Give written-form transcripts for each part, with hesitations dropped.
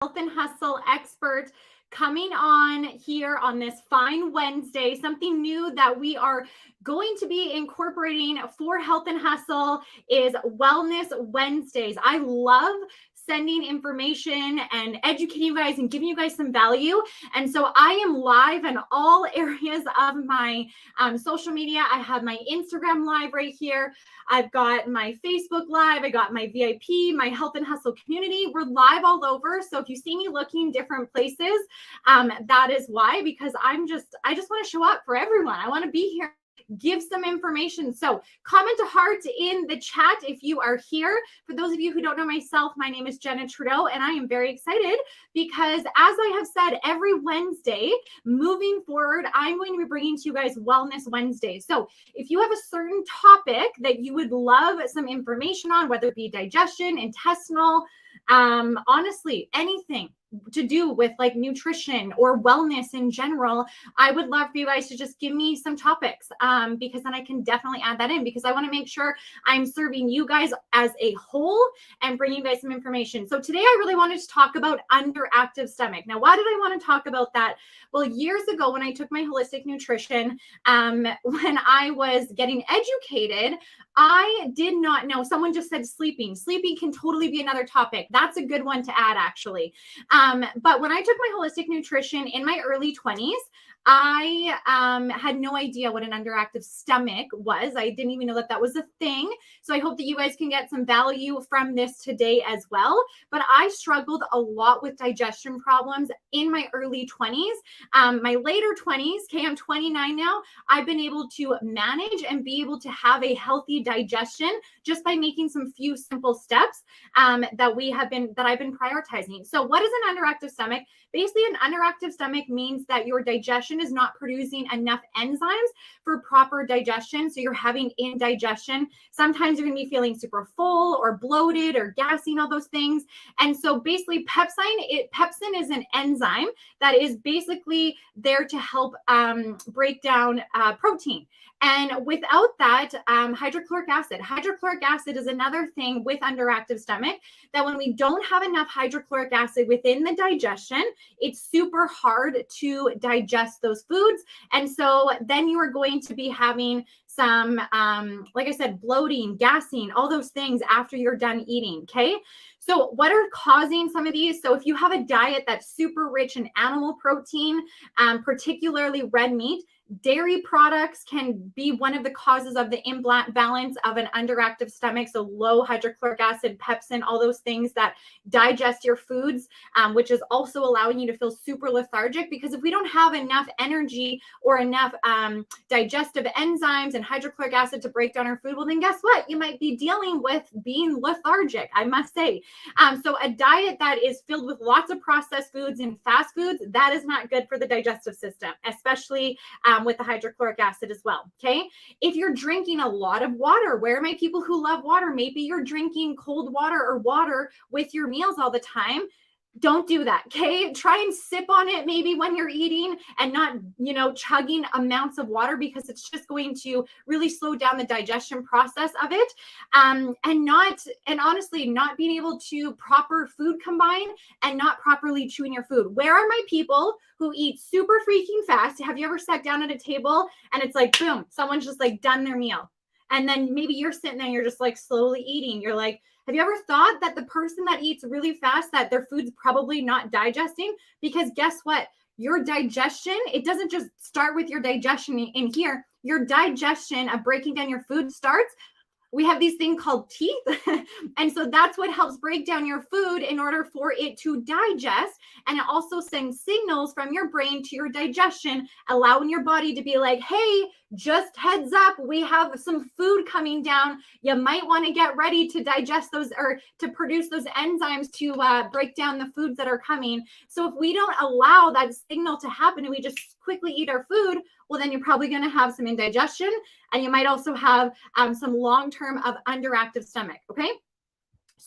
Health and Hustle expert coming on here on this fine Wednesday. Something new that we are going to be incorporating for Health and Hustle is Wellness Wednesdays. I love sending information and educating you guys and giving you guys some value. And so I am live in all areas of my social media. I have my Instagram live right here. I've got my Facebook live. I got my VIP, my Health and Hustle community. We're live all over. So if you see me looking different places, that is why, because I just want to show up for everyone. I want to be here, give some information. So comment a heart in the chat if you are here. For those of you who don't know myself, my name is Jenna Trudeau, and I am very excited because, as I have said, every Wednesday moving forward, I'm going to be bringing to you guys Wellness Wednesdays. So if you have a certain topic that you would love some information on, whether it be digestion, intestinal, honestly, anything to do with like nutrition or wellness in general, I would love for you guys to just give me some topics, because then I can definitely add that in, because I want to make sure I'm serving you guys as a whole and bringing you guys some information. So today I really wanted to talk about underactive stomach. Now, why did I want to talk about that? Well, years ago when I took my holistic nutrition, when I was getting educated, I did not know. Someone just said sleeping. Sleeping can totally be another topic. That's a good one to add, actually. But when I took my holistic nutrition in my early 20s, I had no idea what an underactive stomach was. I didn't even know that that was a thing. So I hope that you guys can get some value from this today as well. But I struggled a lot with digestion problems in my early 20s. My later 20s, okay, I'm 29 now. I've been able to manage and be able to have a healthy digestion just by making some few simple steps that I've been prioritizing. So what is an underactive stomach? Basically, an underactive stomach means that your digestion is not producing enough enzymes for proper digestion. So you're having indigestion. Sometimes you're going to be feeling super full or bloated or gassing, all those things. And so basically pepsin is an enzyme that is basically there to help break down protein. And without that, hydrochloric acid is another thing with underactive stomach, that when we don't have enough hydrochloric acid within the digestion, it's super hard to digest those foods. And so then you are going to be having some, like I said, bloating, gassing, all those things after you're done eating. Okay. So what are causing some of these? So if you have a diet that's super rich in animal protein, particularly red meat, dairy products can be one of the causes of the imbalance of an underactive stomach. So low hydrochloric acid, pepsin, all those things that digest your foods, which is also allowing you to feel super lethargic, because if we don't have enough energy or enough digestive enzymes and hydrochloric acid to break down our food, well, then guess what? You might be dealing with being lethargic, I must say. So a diet that is filled with lots of processed foods and fast foods, that is not good for the digestive system, especially with the hydrochloric acid as well. Okay. If you're drinking a lot of water, where are my people who love water? Maybe you're drinking cold water or water with your meals all the time. Don't do that. Okay. Try and sip on it maybe when you're eating, and not, chugging amounts of water, because it's just going to really slow down the digestion process of it. And honestly, not being able to proper food combine and not properly chewing your food. Where are my people who eat super freaking fast? Have you ever sat down at a table and it's like, boom, someone's just like done their meal? And then maybe you're sitting there, you're just like slowly eating. You're like, have you ever thought that the person that eats really fast, that their food's probably not digesting? Because guess what? Your digestion, it doesn't just start with your digestion in here. Your digestion of breaking down your food starts. We have these things called teeth. And so that's what helps break down your food in order for it to digest. And it also sends signals from your brain to your digestion, allowing your body to be like, hey, just heads up, we have some food coming down. You might want to get ready to digest those, or to produce those enzymes to break down the foods that are coming. So if we don't allow that signal to happen and we just quickly eat our food, well, then you're probably going to have some indigestion, and you might also have some long-term of underactive stomach. Okay.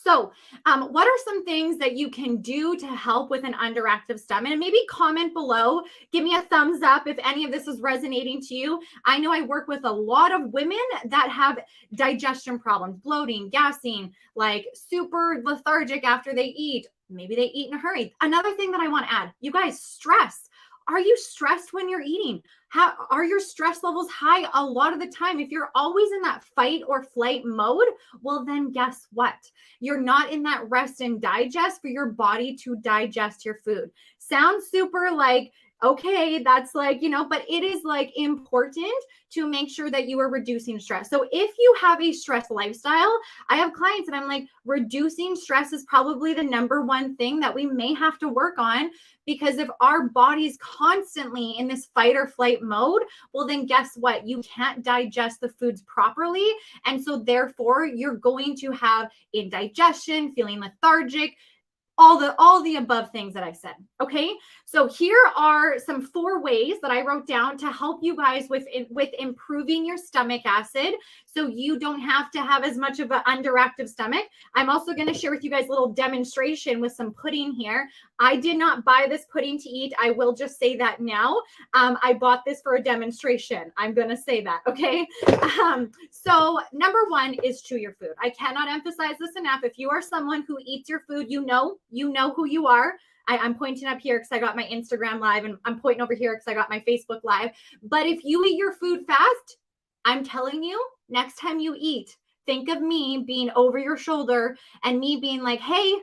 So what are some things that you can do to help with an underactive stomach? And maybe comment below, give me a thumbs up if any of this is resonating to you. I know I work with a lot of women that have digestion problems, bloating, gassing, like super lethargic after they eat, Maybe they eat in a hurry. Another thing that I want to add, you guys, stress. Are you stressed when you're eating? How are your stress levels high a lot of the time? If you're always in that fight or flight mode, well, then guess what? You're not in that rest and digest for your body to digest your food. Sounds super like, okay, that's like, but it is like important to make sure that you are reducing stress. So if you have a stress lifestyle, I have clients and I'm like, reducing stress is probably the number one thing that we may have to work on, because if our body's constantly in this fight or flight mode, well, then guess what? You can't digest the foods properly. And so therefore you're going to have indigestion, feeling lethargic, all the above things that I said. Okay. So here are some 4 ways that I wrote down to help you guys with improving your stomach acid, so you don't have to have as much of an underactive stomach. I'm also going to share with you guys a little demonstration with some pudding here. I did not buy this pudding to eat. I will just say that now. I bought this for a demonstration. I'm going to say that. Okay. So number 1 is chew your food. I cannot emphasize this enough. If you are someone who eats your food, you know who you are. I'm pointing up here because I got my Instagram live, and I'm pointing over here because I got my Facebook live. But if you eat your food fast, I'm telling you, next time you eat, think of me being over your shoulder and me being like, hey,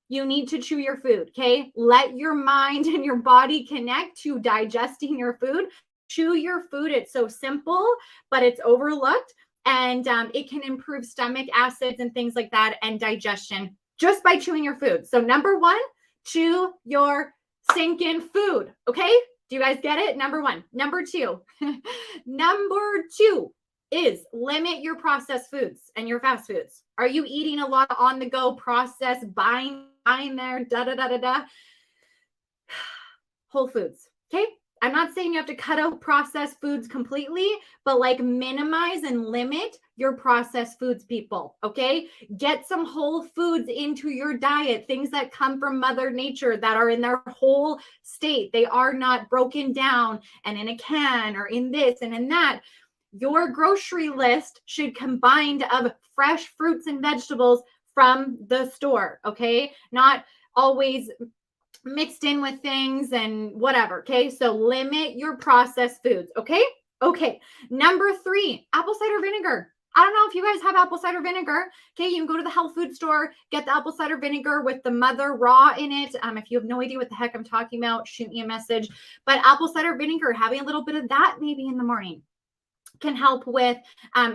you need to chew your food. Okay. Let your mind and your body connect to digesting your food. Chew your food. It's so simple, but it's overlooked. And it can improve stomach acids and things like that, and digestion just by chewing your food. So number 1, chew your sinking food. Okay. Do you guys get it? Number 1. Number 2, number 2 is limit your processed foods and your fast foods. Are you eating a lot of on the go processed, buying there, Whole foods. Okay. I'm not saying you have to cut out processed foods completely, but like minimize and limit your processed foods, people. Okay. Get some whole foods into your diet, things that come from Mother Nature that are in their whole state. They are not broken down and in a can or in this and in that. Your grocery list should combine of fresh fruits and vegetables from the store. Okay. Not always mixed in with things and whatever. Okay. So limit your processed foods. Okay. Okay. Number 3, apple cider vinegar. I don't know if you guys have apple cider vinegar. Okay. You can go to the health food store, get the apple cider vinegar with the mother raw in it. If you have no idea what the heck I'm talking about, shoot me a message. But apple cider vinegar, having a little bit of that maybe in the morning can help with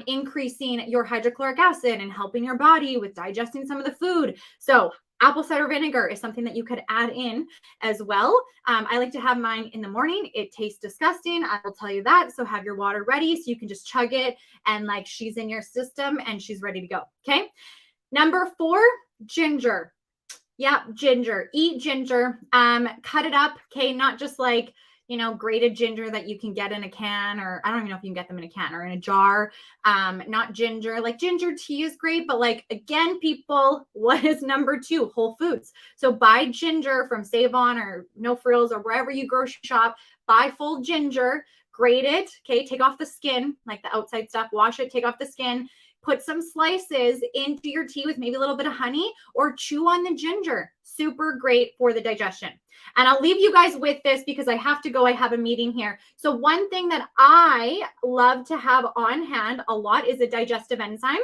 increasing your hydrochloric acid and helping your body with digesting some of the food. So apple cider vinegar is something that you could add in as well. I like to have mine in the morning. It tastes disgusting. I will tell you that. So have your water ready so you can just chug it and like she's in your system and she's ready to go. Okay. Number 4, ginger. Yeah, ginger. Eat ginger. Cut it up. Okay. Not just like, grated ginger that you can get in a can, or I don't even know if you can get them in a can or in a jar. Not ginger. Like ginger tea is great, but like, again, people, what is number 2? Whole foods. So buy ginger from Save On or No Frills or wherever you grocery shop. Buy full ginger, grate it. Okay. Take off the skin, like the outside stuff, wash it, take off the skin. Put some slices into your tea with maybe a little bit of honey, or chew on the ginger. Super great for the digestion. And I'll leave you guys with this because I have to go. I have a meeting here. So one thing that I love to have on hand a lot is a digestive enzyme.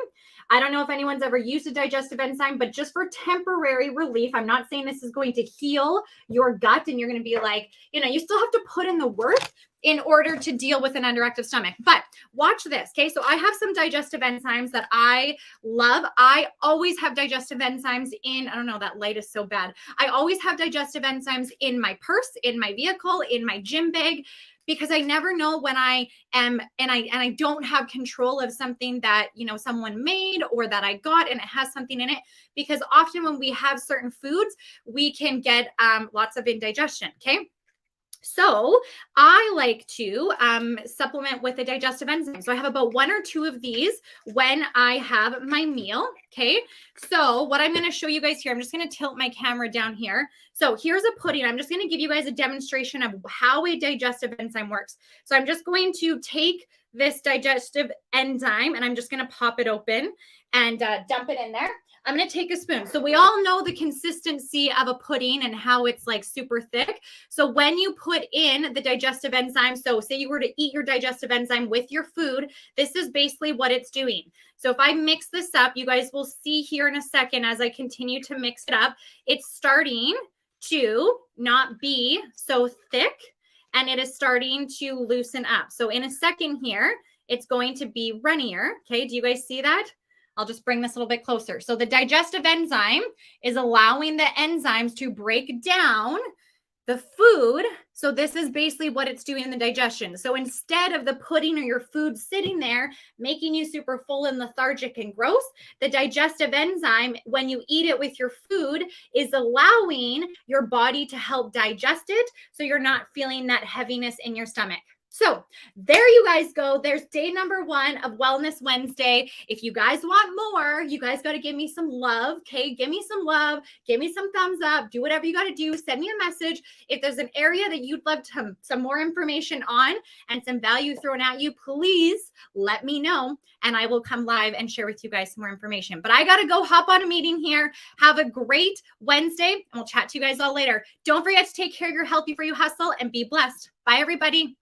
I don't know if anyone's ever used a digestive enzyme, but just for temporary relief, I'm not saying this is going to heal your gut and you're going to be like, you still have to put in the work in order to deal with an underactive stomach. But watch this. Okay. So I have some digestive enzymes that I love. I always have digestive enzymes in, I don't know, that light is so bad. I always have digestive enzymes in my purse, in my vehicle, in my gym bag, because I never know when I am, and I don't have control of something that, someone made or that I got and it has something in it, because often when we have certain foods, we can get lots of indigestion. Okay. So I like to supplement with a digestive enzyme. So I have about 1 or 2 of these when I have my meal. Okay. So what I'm going to show you guys here, I'm just going to tilt my camera down here. So here's a pudding. I'm just going to give you guys a demonstration of how a digestive enzyme works. So I'm just going to take this digestive enzyme and I'm just going to pop it open and dump it in there. I'm going to take a spoon. So we all know the consistency of a pudding and how it's like super thick. So when you put in the digestive enzyme, so say you were to eat your digestive enzyme with your food, this is basically what it's doing. So if I mix this up, you guys will see here in a second as I continue to mix it up, it's starting to not be so thick and it is starting to loosen up. So in a second here, it's going to be runnier. Okay, do you guys see that? I'll just bring this a little bit closer. So the digestive enzyme is allowing the enzymes to break down the food. So this is basically what it's doing in the digestion. So instead of the pudding or your food sitting there, making you super full and lethargic and gross, the digestive enzyme, when you eat it with your food, is allowing your body to help digest it. So you're not feeling that heaviness in your stomach. So there you guys go. There's day number 1 of Wellness Wednesday. If you guys want more, you guys got to give me some love. Okay. Give me some love. Give me some thumbs up. Do whatever you got to do. Send me a message. If there's an area that you'd love some more information on and some value thrown at you, please let me know and I will come live and share with you guys some more information. But I got to go hop on a meeting here. Have a great Wednesday and we'll chat to you guys all later. Don't forget to take care of your healthy for you hustle and be blessed. Bye, everybody.